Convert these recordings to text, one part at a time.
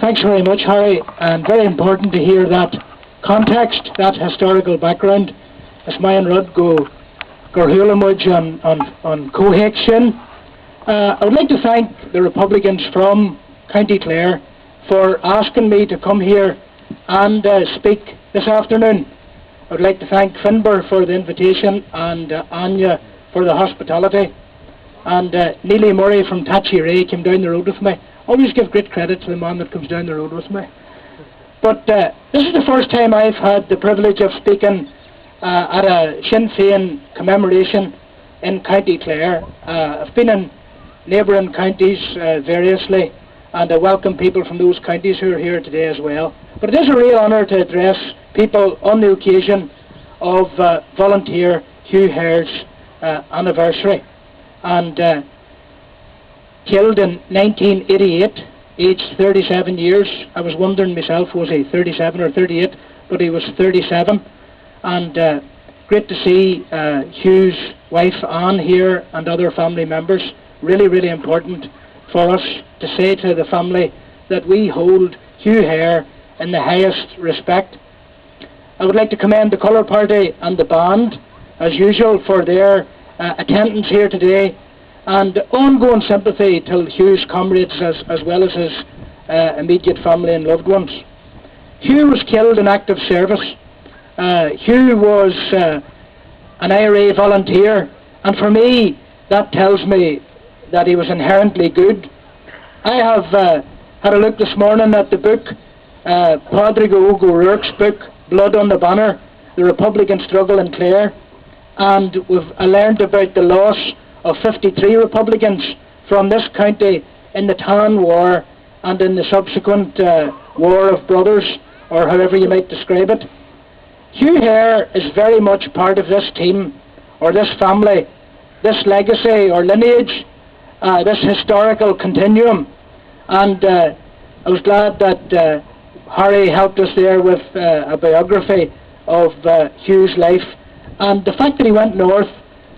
Thanks very much, Harry, and very important to hear that context, that historical background. As my Rud go Gorhulamuj on Cohection. I would like to thank the Republicans from County Clare for asking me to come here and speak this afternoon. I would like to thank Finbar for the invitation and Anya for the hospitality. And Neely Murray from Tatchy Ray came down the road with me. Always give great credit to the man that comes down the road with me. But this is the first time I've had the privilege of speaking at a Sinn Fein commemoration in County Clare. I've been in neighbouring counties variously, and I welcome people from those counties who are here today as well. But it is a real honour to address people on the occasion of volunteer Hugh Hehir's anniversary. And killed in 1988, aged 37 years. I was wondering myself, was he 37 or 38? But he was 37. And great to see Hugh's wife Anne here and other family members. Really, really important for us to say to the family that we hold Hugh Hehir in the highest respect. I would like to commend the colour party and the band, as usual, for their attendance here today, and ongoing sympathy to Hugh's comrades as well as his immediate family and loved ones. Hugh was killed in active service. Hugh was an IRA volunteer, and for me that tells me that he was inherently good. I have had a look this morning at the book, Padraig O'Rourke's book, Blood on the Banner, The Republican Struggle in Clare, and I learned about the loss of 53 Republicans from this county in the Tan War and in the subsequent War of Brothers, or however you might describe it. Hugh Hehir is very much part of this team, or this family, this legacy or lineage, this historical continuum. And I was glad that Harry helped us there with a biography of Hugh's life. And the fact that he went north,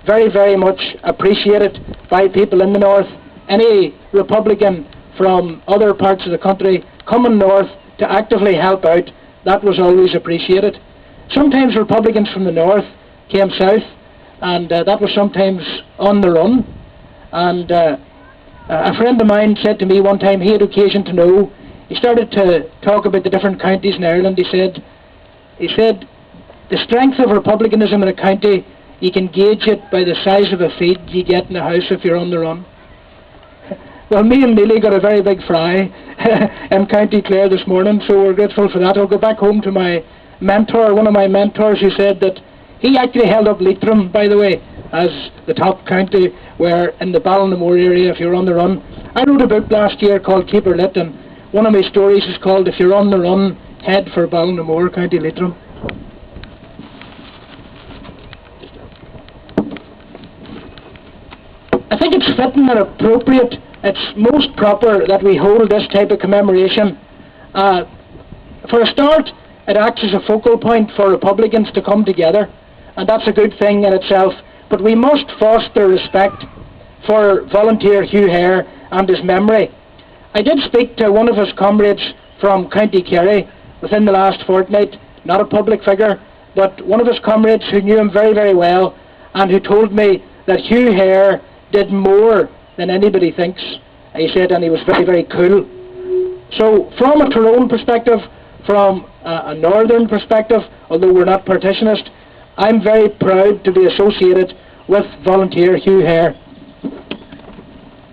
very, very much appreciated by people in the north. Any Republican from other parts of the country coming north to actively help out, that was always appreciated. Sometimes Republicans from the north came south, and that was sometimes on the run. And a friend of mine said to me one time, he had occasion to know, he started to talk about the different counties in Ireland. He said, the strength of republicanism in a county, you can gauge it by the size of a feed you get in the house if you're on the run. Well, me and Neely got a very big fry in County Clare this morning, so we're grateful for that. I'll go back home to my mentor, one of my mentors, who said that he actually held up Leitrim, by the way, as the top county where in the Ballinamoor area, if you're on the run. I wrote a book last year called Keep Her Lit, and one of my stories is called If You're on the Run, Head for Ballinamoor, County Leitrim. I think it's fitting and appropriate, it's most proper that we hold this type of commemoration. For a start, it acts as a focal point for Republicans to come together, and that's a good thing in itself. But we must foster respect for volunteer Hugh Hehir and his memory. I did speak to one of his comrades from County Kerry within the last fortnight, not a public figure, but one of his comrades who knew him very, very well, and who told me that Hugh Hehir did more than anybody thinks. He said, and he was very, very cool. So from a Tyrone perspective, from a northern perspective, although we're not partitionist, I'm very proud to be associated with volunteer Hugh Hehir.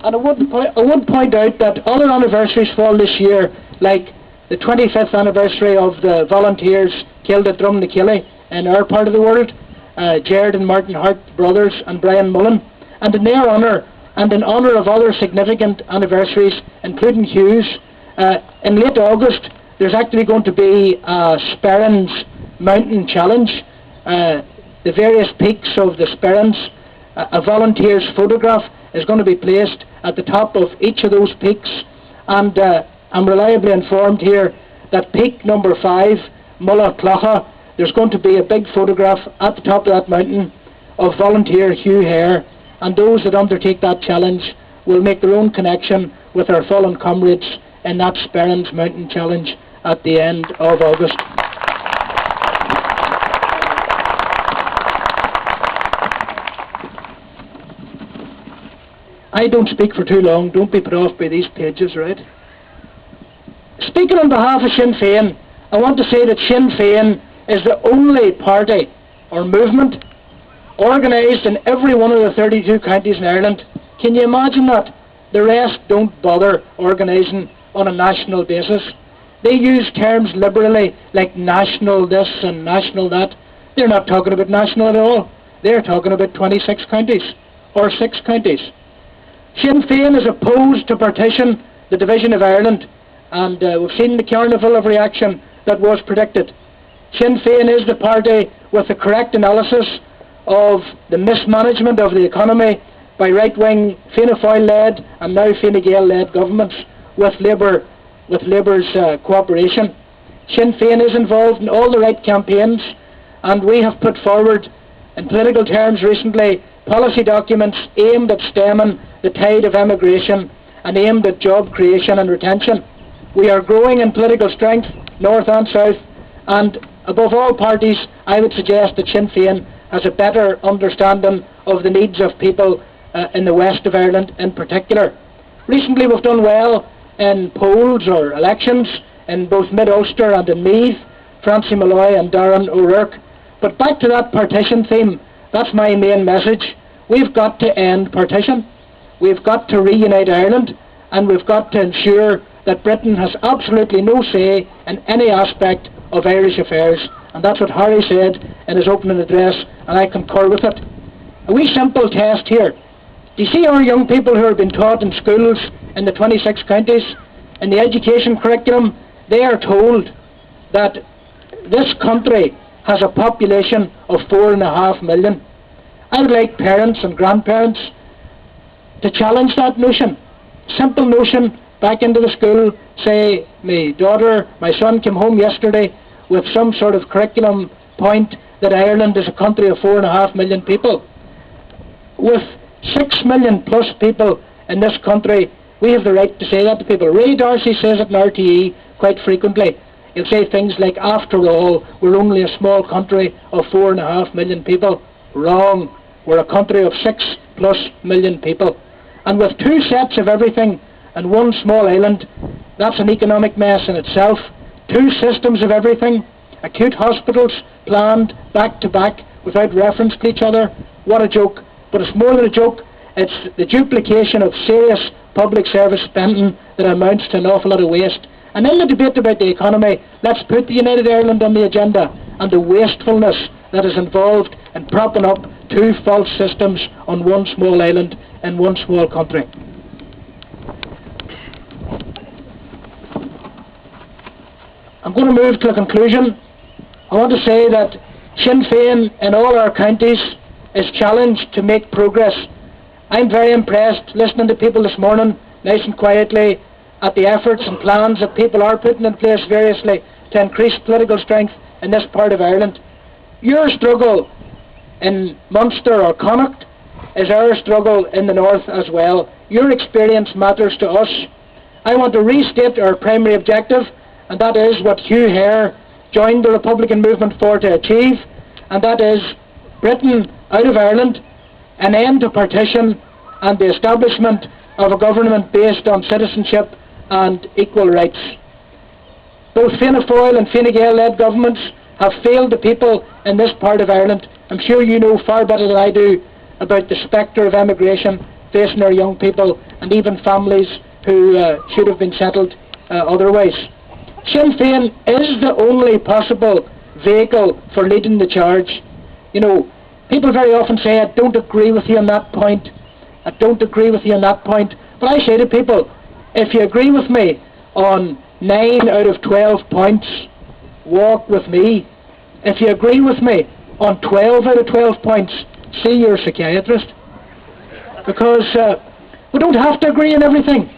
And I would point out that other anniversaries fall this year, like the 25th anniversary of the volunteers killed at Drumnakilly in our part of the world, Jared and Martin Hart brothers and Brian Mullen. And in their honour, and in honour of other significant anniversaries, including Hugh's, in late August, there's actually going to be a Sperrins Mountain Challenge. The various peaks of the Sperrins, a volunteer's photograph is going to be placed at the top of each of those peaks. And I'm reliably informed here that peak number 5, Mulla Clocha, there's going to be a big photograph at the top of that mountain of volunteer Hugh Hehir. And those that undertake that challenge will make their own connection with our fallen comrades in that Sperrins Mountain Challenge at the end of August. I don't speak for too long, don't be put off by these pages, right? Speaking on behalf of Sinn Fein, I want to say that Sinn Fein is the only party or movement organised in every one of the 32 counties in Ireland. Can you imagine that? The rest don't bother organising on a national basis. They use terms liberally like national this and national that. They're not talking about national at all. They're talking about 26 counties or 6 counties. Sinn Féin is opposed to partition, the division of Ireland, and we've seen the carnival of reaction that was predicted. Sinn Féin is the party with the correct analysis of the mismanagement of the economy by right-wing Fianna Fáil-led and now Fine Gael-led governments with Labour's cooperation. Sinn Féin is involved in all the right campaigns, and we have put forward, in political terms recently, policy documents aimed at stemming the tide of emigration and aimed at job creation and retention. We are growing in political strength, north and south, and above all parties, I would suggest that Sinn Féin has a better understanding of the needs of people in the west of Ireland in particular. Recently we've done well in polls or elections in both Mid-Ulster and in Meath, Francie Malloy and Darren O'Rourke. But back to that partition theme, that's my main message. We've got to end partition. We've got to reunite Ireland, and we've got to ensure that Britain has absolutely no say in any aspect of Irish affairs. And that's what Harry said in his opening address, and I concur with it. A wee simple test here. Do you see our young people who are being taught in schools in the 26 counties, in the education curriculum? They are told that this country has a population of 4.5 million. I would like parents and grandparents to challenge that notion. Simple notion, back into the school, say, my daughter, my son came home yesterday with some sort of curriculum point that Ireland is a country of 4.5 million people. With 6 million plus people in this country, we have the right to say that to people. Ray Darcy says it in RTE quite frequently. He'll say things like, after all, we're only a small country of 4.5 million people. Wrong. We're a country of 6+ million people. And with 2 sets of everything and 1 small island, that's an economic mess in itself. 2 systems of everything, acute hospitals planned back to back without reference to each other. What a joke. But it's more than a joke. It's the duplication of serious public service spending that amounts to an awful lot of waste. And in the debate about the economy, let's put the United Ireland on the agenda and the wastefulness that is involved in propping up 2 false systems on 1 small island in 1 small country. I'm going to move to a conclusion. I want to say that Sinn Féin in all our counties is challenged to make progress. I'm very impressed listening to people this morning, nice and quietly, at the efforts and plans that people are putting in place variously to increase political strength in this part of Ireland. Your struggle in Munster or Connacht is our struggle in the north as well. Your experience matters to us. I want to restate our primary objective, and that is what Hugh Hehir joined the Republican movement for to achieve, and that is Britain out of Ireland, an end to partition, and the establishment of a government based on citizenship and equal rights. Both Fianna Fáil and Fine Gael-led governments have failed the people in this part of Ireland. I'm sure you know far better than I do about the spectre of emigration facing our young people and even families who should have been settled otherwise. Sinn Féin is the only possible vehicle for leading the charge. You know, people very often say, I don't agree with you on that point. I don't agree with you on that point. But I say to people, if you agree with me on 9 out of 12 points, walk with me. If you agree with me on 12 out of 12 points, see your psychiatrist. Because we don't have to agree on everything.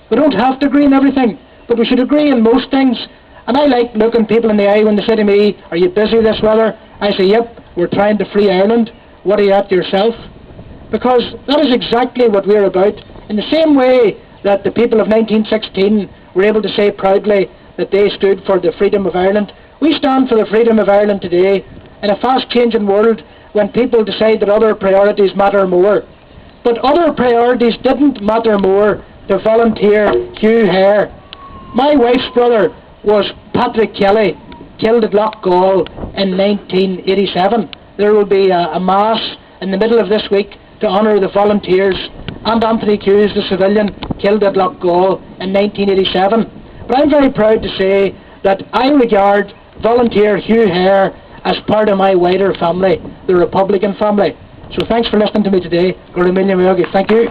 We don't have to agree on everything, but we should agree on most things. And I like looking people in the eye when they say to me, are you busy this weather? I say, yep, we're trying to free Ireland. What are you at yourself? Because that is exactly what we're about. In the same way that the people of 1916 were able to say proudly that they stood for the freedom of Ireland. We stand for the freedom of Ireland today in a fast-changing world when people decide that other priorities matter more. But other priorities didn't matter more to volunteer Hugh Hehir. My wife's brother was Patrick Kelly, killed at Loughgall in 1987. There will be a mass in the middle of this week to honour the volunteers, and Anthony Hughes, the civilian, killed at Loughgall in 1987. But I'm very proud to say that I regard volunteer Hugh Hehir as part of my wider family, the Republican family. So thanks for listening to me today. Thank you.